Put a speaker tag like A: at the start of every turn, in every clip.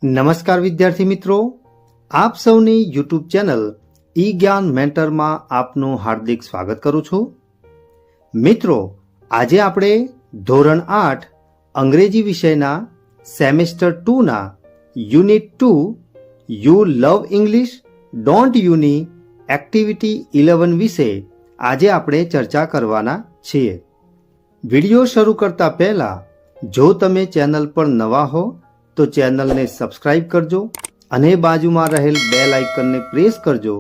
A: નમસ્કાર વિદ્યાર્થી મિત્રો, આપ સૌની યુટ્યુબ ચેનલ ઈ જ્ઞાન મેન્ટરમાં આપનું હાર્દિક સ્વાગત કરું છું. મિત્રો, આજે આપણે ધોરણ 8 અંગ્રેજી વિષયના સેમેસ્ટર 2ના unit 2 you love English don't યુની એક્ટિવિટી 11 વિશે આજે આપણે ચર્ચા કરવાના છીએ. વિડીયો શરૂ કરતા પહેલા જો તમે ચેનલ પર નવા હો તો ચેનલને સબસ્ક્રાઇબ કરજો અને બાજુમાં રહેલ બેલ આઇકનને પ્રેસ કરજો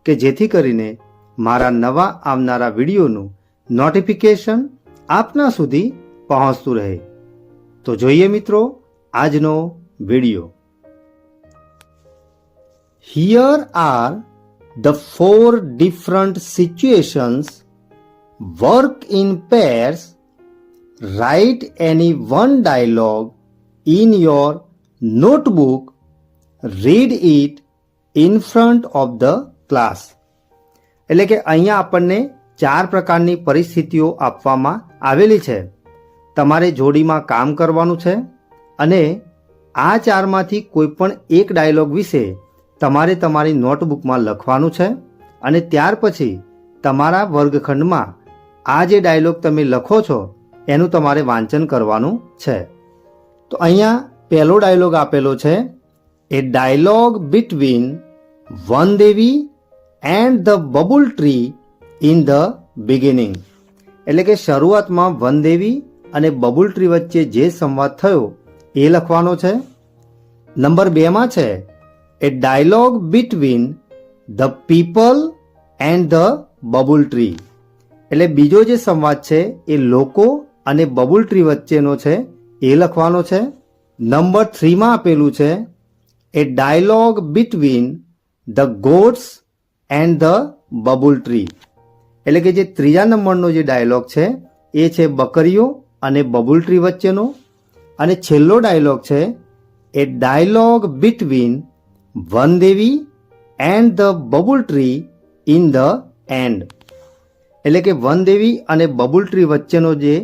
A: કે જેથી કરીને મારા નવા આવનારા વિડીયોનું નોટિફિકેશન આપના સુધી પહોંચતું રહે. તો જોઈએ મિત્રો આજનો video. Here are the 4 different situations. Work in pairs. Write any one dialogue in your notebook. Read it in front of the class. એટલે કે અહીંયા આપણને 4 પ્રકારની પરિસ્થિતિઓ આપવામાં આવેલી છે. તમારે જોડીમાં કામ કરવાનું છે અને આ 4માંથી કોઈ પણ એક ડાયલોગ વિશે તમારે તમારી નોટબુકમાં લખવાનું છે અને ત્યાર પછી તમારા વર્ગખંડમાં આ જે ડાયલોગ તમે લખો છો એનું તમારે વાંચન કરવાનું છે. તો અહીંયા પહેલો ડાયલોગ આપેલો છે, એ dialogue between Vandevi and the babul tree in the beginning. એટલે કે શરૂઆતમાં વનદેવી અને બબુલ ટ્રી વચ્ચે જે સંવાદ થયો એ લખવાનો છે. નંબર 2માં છે, એ dialogue between the people and the babul tree. એટલે બીજો જે સંવાદ છે એ લોકો અને બબુલ ટ્રી વચ્ચેનો છે એ લખવાનો છે. નંબર 3માં આપેલું છે, એ dialogue between the goats and the babul tree. એટલે કે જે ત્રીજા નંબરનો જે ડાયલોગ છે એ છે બકરીઓ અને બબુલ ટ્રી વચ્ચેનો. અને છેલ્લો ડાયલોગ છે, એ dialogue between Vandevi and the babul tree in the end. એટલે કે વનદેવી અને બબુલ ટ્રી વચ્ચેનો જે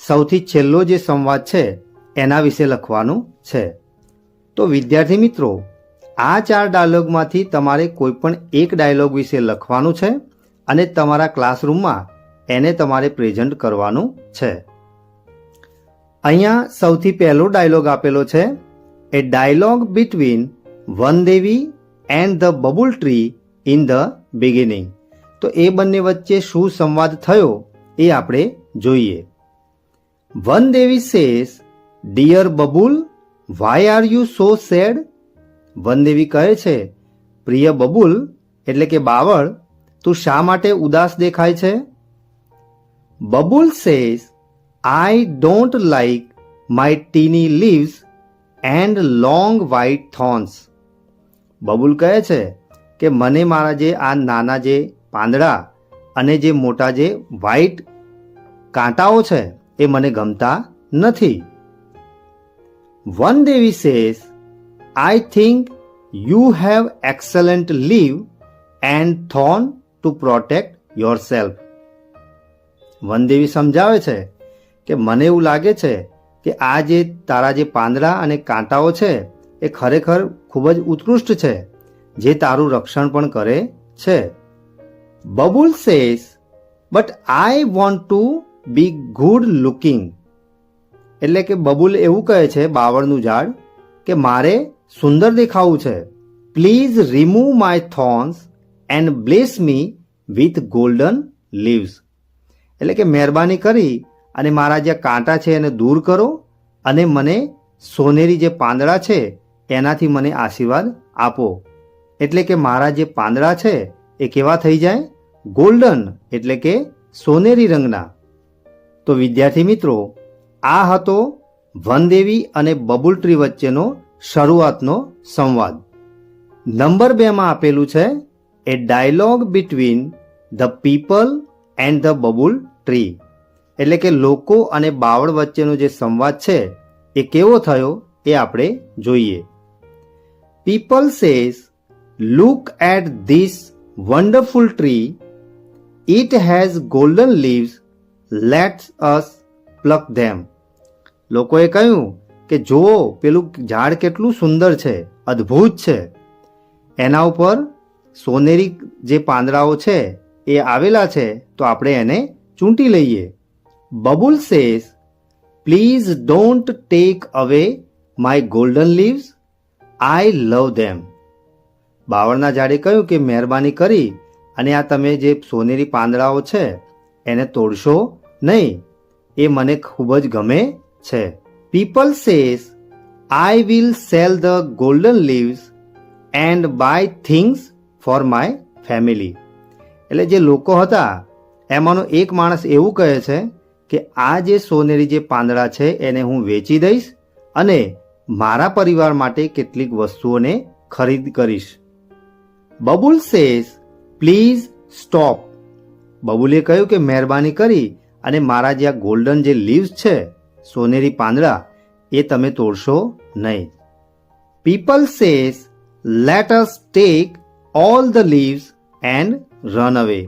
A: સૌથી છેલ્લો જે સંવાદ છે એના વિશે લખવાનું છે. તો વિદ્યાર્થી મિત્રો, આ 4 ડાયલોગમાંથી તમારે કોઈ પણ એક ડાયલોગ વિશે લખવાનું છે અને તમારા ક્લાસરૂમમાં એને તમારે પ્રેઝન્ટ કરવાનું છે. અહીંયા સૌથી પહેલો ડાયલોગ આપેલો છે, એ dialogue between Vandevi and the babul tree in the beginning. તો એ બંને વચ્ચે શું સંવાદ થયો એ આપણે જોઈએ. Vandevi says, dear Babul, why are you so sad. Vandevi કહે છે, પ્રિય બબુલ એટલે કે બાવળ, તું શા માટે ઉદાસ દેખાય છે? Babul says, I don't like my tiny leaves and long white thorns. Babul કહે છે કે મને મારા જે આ નાના જે પાંદડા અને જે મોટા જે વ્હાઇટ કાંટાઓ છે એ મને ગમતા નથી. Vandevi says, I think you have excellent leave and thorn to protect yourself. Vandevi સમજાવે છે કે મને એવું લાગે છે કે આ જે તારા જે પાંદડા અને કાંટાઓ છે એ ખરેખર ખૂબ જ ઉત્કૃષ્ટ છે જે તારું રક્ષણ પણ કરે છે. Babul says, but I want to B good looking. એટલે કે બબુલ એવું કહે છે, બાવળનું ઝાડ, કે મારે સુંદર દેખાવું છે. Please remove my thorns and bless me with golden leaves. એટલે કે મહેરબાની કરી અને મારા જે કાંટા છે એને દૂર કરો અને મને સોનેરી જે પાંદડા છે એનાથી મને આશીર્વાદ આપો. એટલે કે મારા જે પાંદડા છે એ કેવા થઈ જાય? ગોલ્ડન એટલે કે સોનેરી રંગના. તો વિદ્યાર્થી મિત્રો, આ હતો વનદેવી અને બબુલ ટ્રી વચ્ચેનો શરૂઆતનો સંવાદ. નંબર 2માં આપેલું છે, એ dialogue between the people and the babul tree. એટલે કે લોકો અને બાવળ વચ્ચેનો જે સંવાદ છે એ કેવો થયો એ આપણે જોઈએ. People says, look at this wonderful tree, it has golden leaves, let's us pluck them. લોકોએ કહ્યું કે જુઓ પેલું ઝાડ કેટલું સુંદર છે, અદ્ભુત છે, એના ઉપર સોનેરી જે પાંદડાઓ છે એ આવેલા છે, તો આપણે એને ચૂંટી લઈએ. Babul says, please don't take away my golden leaves, I love them. બાવળના ઝાડે કહ્યું કે મહેરબાની કરી અને આ તમે જે સોનેરી પાંદડાઓ છે એને તોડશો નહીં, એ મને ખૂબ જ ગમે છે. People says, I will sell the golden leaves and buy things for my family. એટલે જે લોકો હતા એમાંનો એક માણસ એવું કહે છે કે આ જે સોનેરી જે પાંદડા છે એને હું વેચી દઈશ અને મારા પરિવાર માટે કેટલીક વસ્તુઓને ખરીદ કરીશ. Babul says, please stop. બબુલે કહ્યું કે મહેરબાની કરી અને મારા જે આ ગોલ્ડન જે લીવ્સ છે, સોનેરી પાંદડા, એ તમે તોડશો નહીં. People says, let us take all the leaves and run away.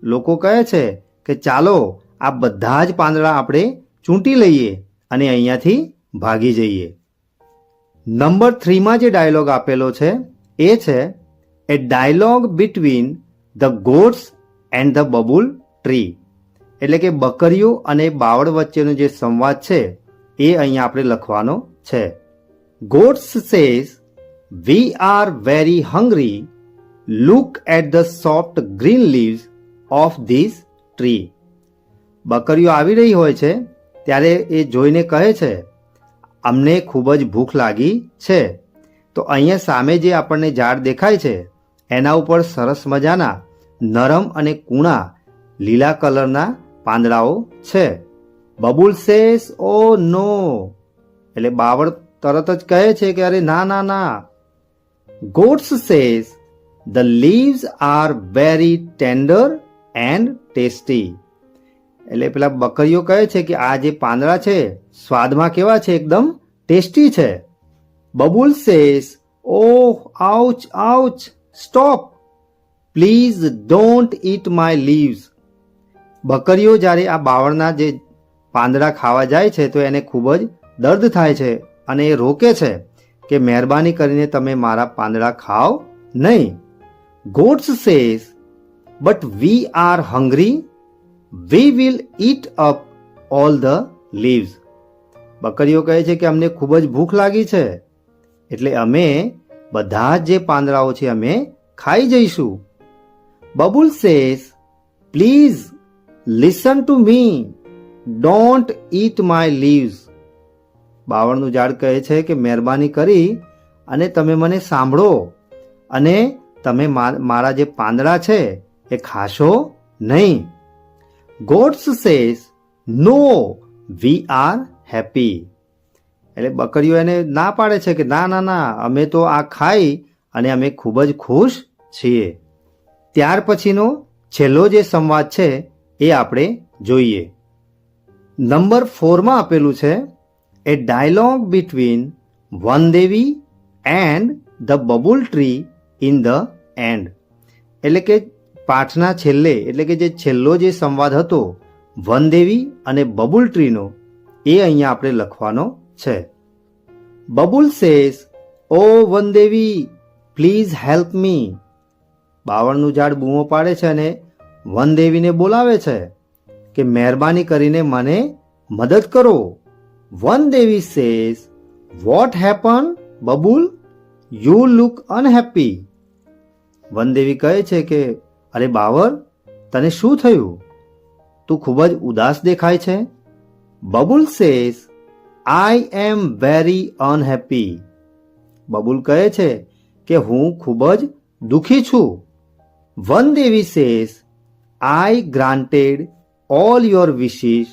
A: લોકો કહે છે કે ચાલો આ બધા જ પાંદડા આપણે ચૂંટી લઈએ અને અહીંયાથી ભાગી જઈએ. નંબર 3માં જે ડાયલોગ આપેલો છે એ છે એ dialogue between the goats and the babul tree. એટલે કે બકરીઓ અને બાવળ વચ્ચેનો જે સંવાદ છે એ અહીંયા આપણે લખવાનો છે. Goats says, we are very hungry, look at the soft green leaves of this tree. બકરીઓ આવી રહી હોય છે ત્યારે એ જોઈને કહે છે અમને ખૂબ જ ભૂખ લાગી છે. તો અહીંયા સામે જે આપણને ઝાડ દેખાય છે એના ઉપર સરસ મજાના નરમ અને કૂણા લીલા કલરના પાંદડાઓ છે. બબુલ સેઝ, ઓ નો. એટલે બાવળ તરત જ કહે છે કે અરે ના ના ના. Goats says, the leaves are very tender and tasty. એટલે પેલા બકરીઓ કહે છે કે આ જે પાંદડા છે સ્વાદમાં કેવા છે, એકદમ ટેસ્ટી છે. Babul says, oh ouch ouch, stop, please don't eat my leaves. બકરીઓ જ્યારે આ બાવળના જે પાંદડા ખાવા જાય છે તો એને ખૂબ જ દર્દ થાય છે અને એ રોકે છે કે મહેરબાની કરીને તમે મારા પાંદડા ખાઓ નહીં. Goats says, but we are hungry, we will eat up all the leaves. બકરીઓ કહે છે કે અમને ખૂબ જ ભૂખ લાગી છે એટલે અમે બધા જ જે પાંદડાઓ છે અમે ખાઈ જઈશું. Babul says, please listen to me, don't eat my leaves. બાવળનું ઝાડ કહે છે કે મહેરબાની કરી અને તમે મને સાંભળો અને તમે મારા જે પાંદડા છે એ ખાશો નહીં. Goats says, no, we are happy. એટલે બકરીઓ એને ના પાડે છે કે ના ના ના, અમે તો આ ખાઈ અને અમે ખૂબ જ ખુશ છીએ. ત્યાર પછીનો છેલ્લો જે સંવાદ છે એ આપણે જોઈએ. નંબર 4માં આપેલું છે એ dialogue between Vandevi and the babul tree in the end. એટલે કે પાઠના છેલ્લે, એટલે કે જે છેલ્લો જે સંવાદ હતો વનદેવી અને બબુલ ટ્રીનો, એ અહીંયા આપણે લખવાનો છે. Babul says, O Vandevi, please help me. બાવળનું ઝાડ બૂમો પાડે છે અને વનદેવીને બોલાવે છે કે મહેરબાની કરીને મને મદદ કરો. Vandevi says, what happen Babul, you look unhappy. Vandevi કહે છે કે અરે બાવર, તને શું થયું? તું ખૂબ જ ઉદાસ દેખાય છે. Babul says, I am very unhappy. Babul કહે છે કે હું ખૂબ જ દુઃખી છું. Vandevi says, I granted all your wishes,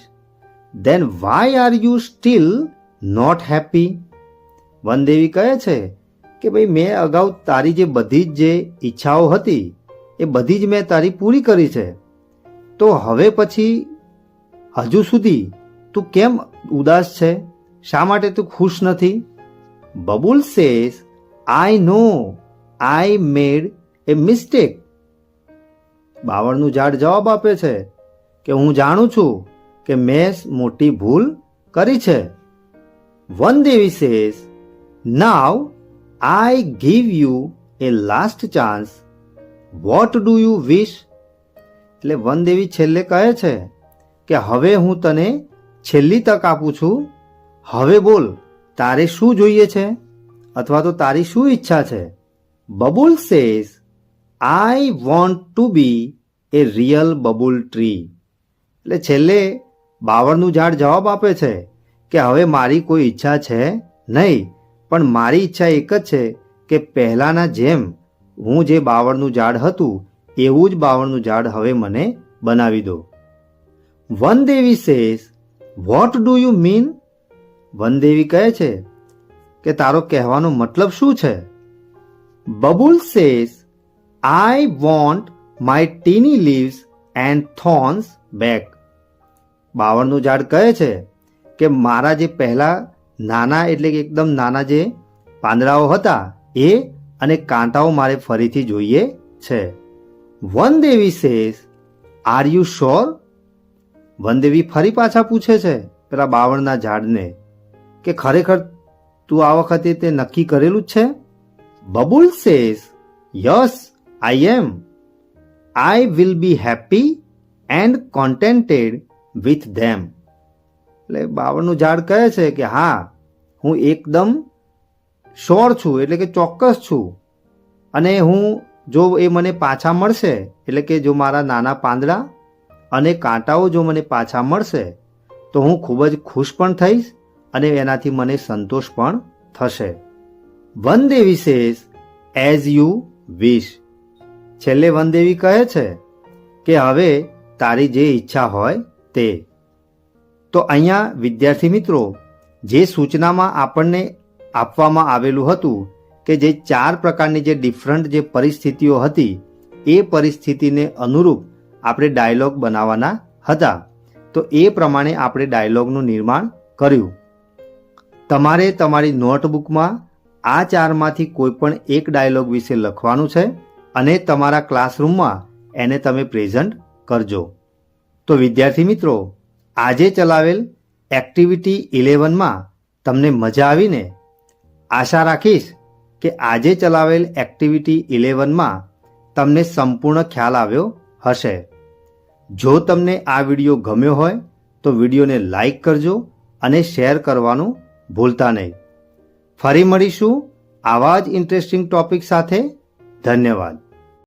A: then why are you still not happy? વનદેવી કહે છે કે ભાઈ મેં અગાઉ તારી જે બધી જ જે ઈચ્છાઓ હતી એ બધી જ મેં તારી પૂરી કરી છે, તો હવે પછી હજુ સુધી તું કેમ ઉદાસ છે? શા માટે તું ખુશ નથી? બબુલ સેઝ, આઈ નો, આઈ મેડ એ મિસ્ટેક. બાવળનું ઝાડ જવાબ આપે છે કે હું જાણું છું કે મેં મોટી ભૂલ કરી છે. Vandevi says, Now I give you a last chance. What do you wish? એટલે વનદેવી છેલ્લે કહે છે કે હવે હું તને છેલ્લી તક આપું છું. હવે બોલ, તારે શું જોઈએ છે અથવા તો તારી શું ઈચ્છા છે? Babul says, I want to be a real bubble tree. એટલે છેલ્લે બાવળનું ઝાડ જવાબ આપે છે કે હવે મારી કોઈ ઈચ્છા છે નહીં, પણ મારી ઈચ્છા એક જ છે કે પહેલાંના જેમ હું જે બાવળનું ઝાડ હતું એવું જ બાવળનું ઝાડ હવે મને બનાવી દો. Vandevi says, what do you mean? Vandevi કહે છે કે તારો કહેવાનો મતલબ શું છે? Babul says, I want my tiny leaves and thorns back. બાવળનું ઝાડ કહે છે કે મારા જે પહેલા નાના એટલે કે એકદમ નાના જે પાંદડાઓ હતા એ અને કાંટાઓ મારે ફરીથી જોઈએ છે. વનદેવી સેઝ, આર યુ શ્યોર? વનદેવી ફરી પાછા પૂછે છે પેલા બાવળના ઝાડને કે ખરેખર તું આ વખતે તે નક્કી કરેલું જ છે? Babul says, yes I am. I will be happy and contented with them. એટલે બાવળનું ઝાડ કહે છે કે હા, હું એકદમ શ્યોર છું એટલે કે ચોક્કસ છું, અને હું જો એ મને પાછા મળશે એટલે કે જો મારા નાના પાંદડા અને કાંટાઓ જો મને પાછા મળશે તો હું ખૂબ જ ખુશ પણ થઈશ અને એનાથી મને સંતોષ પણ થશે. વનદેવી સેઝ, એઝ યુ વિશ. છેલ્લે વનદેવી કહે છે કે હવે તારી જે ઈચ્છા હોય તે. તો અહીંયા વિદ્યાર્થી મિત્રો, જે સૂચનામાં આપણને આપવામાં આવેલું હતું કે જે 4 પ્રકારની જે ડિફરન્ટ જે પરિસ્થિતિઓ હતી એ પરિસ્થિતિને અનુરૂપ આપણે ડાયલોગ બનાવવાના હતા. તો એ પ્રમાણે આપણે ડાયલોગનું નિર્માણ કર્યું. તમારે તમારી નોટબુકમાં આ 4માંથી કોઈ પણ એક ડાયલોગ વિશે લખવાનું છે અને તમારા ક્લાસરૂમમાં એને તમે પ્રેઝન્ટ કરજો. તો વિદ્યાર્થી મિત્રો, આજે ચલાવેલ એક્ટિવિટી 11માં તમને મજા આવીને? આશા રાખીશ કે આજે ચલાવેલ એક્ટિવિટી 11માં તમને સંપૂર્ણ ખ્યાલ આવ્યો હશે. જો તમને આ વિડીયો ગમ્યો હોય તો વિડીયોને લાઈક કરજો અને શેર કરવાનું ભૂલતા નહીં. ફરી મળીશું આવા જ ઇન્ટરેસ્ટિંગ ટોપિક સાથે. ધન્યવાદ.